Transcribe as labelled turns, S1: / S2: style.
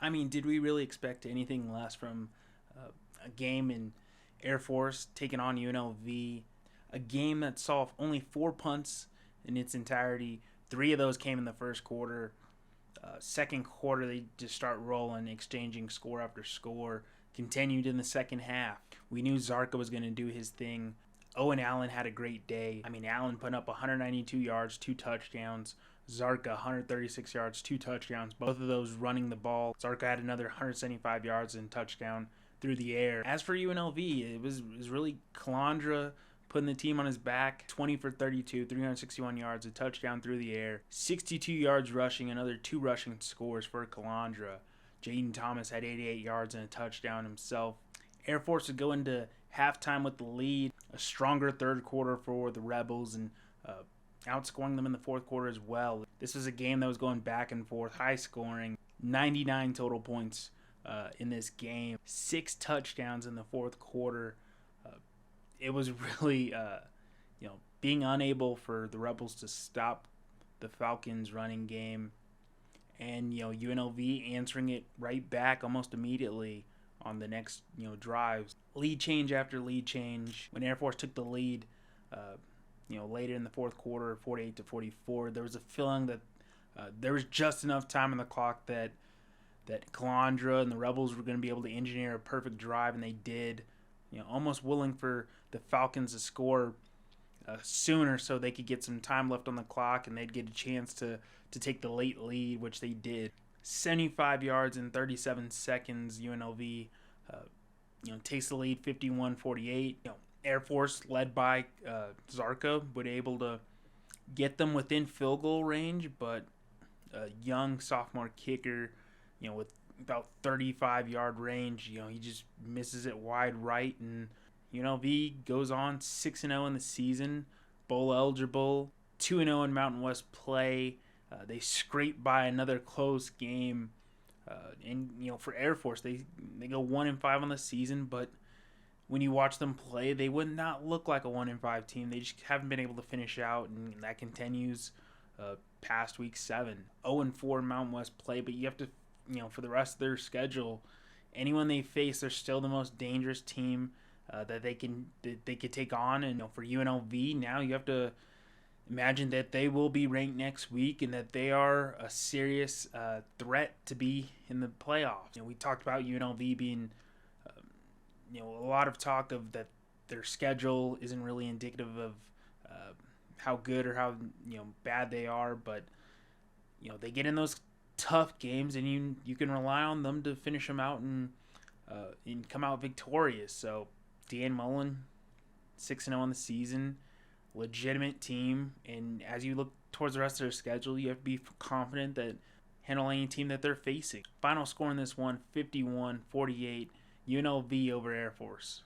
S1: I mean, did we really expect anything less from a game in Air Force taking on UNLV? A game that saw only 4 punts in its entirety. Three of those came in the first quarter. Second quarter, they just start rolling, exchanging score after score. Continued in the second half. We knew Zarka was going to do his thing. Owen Allen had a great day. I mean, Allen put up 192 yards, 2 touchdowns. Zarka 136 yards, 2 touchdowns. Both of those running the ball. Zarka had another 175 yards and touchdown through the air. As for UNLV, it was really Calandra putting the team on his back. 20 for 32, 361 yards, a touchdown through the air. 62 yards rushing, another 2 rushing scores for Calandra. Jaden Thomas had 88 yards and a touchdown himself. Air Force would go into halftime with the lead. A stronger third quarter for the Rebels and outscoring them in the fourth quarter as well. This was a game that was going back and forth, high scoring. 99 total points in this game. 6 touchdowns in the fourth quarter. It was really, being unable for the Rebels to stop the Falcons' running game. And, UNLV answering it right back almost immediately on the next, drives. Lead change after lead change. When Air Force took the lead, later in the fourth quarter, 48-44, there was a feeling that there was just enough time on the clock that Calandra and the Rebels were going to be able to engineer a perfect drive, and they did. Almost willing for the Falcons to score sooner so they could get some time left on the clock and they'd get a chance to take the late lead, which they did. 75 yards in 37 seconds, UNLV takes the lead 51-48. Air Force, led by Zarka, would able to get them within field goal range, but a young sophomore kicker, with about 35-yard range, he just misses it wide right, and UNLV goes on 6-0 in the season, bowl eligible, 2-0 in Mountain West play. They scrape by another close game, and for Air Force, they go 1-5 on the season, but when you watch them play, they would not look like a 1-5 team. They just haven't been able to finish out, and that continues past week 7. 0-4 Mountain West play, but you have to, for the rest of their schedule, anyone they face, they're still the most dangerous team that they could take on. And for UNLV, now you have to imagine that they will be ranked next week and that they are a serious threat to be in the playoffs. We talked about UNLV being a lot of talk of that their schedule isn't really indicative of how good or how bad they are, but they get in those tough games and you can rely on them to finish them out and come out victorious. So Dan Mullen, 6-0 on the season, legitimate team, and as you look towards the rest of their schedule, you have to be confident that handle any team that they're facing. Final score in this one, 51-48, UNLV over Air Force.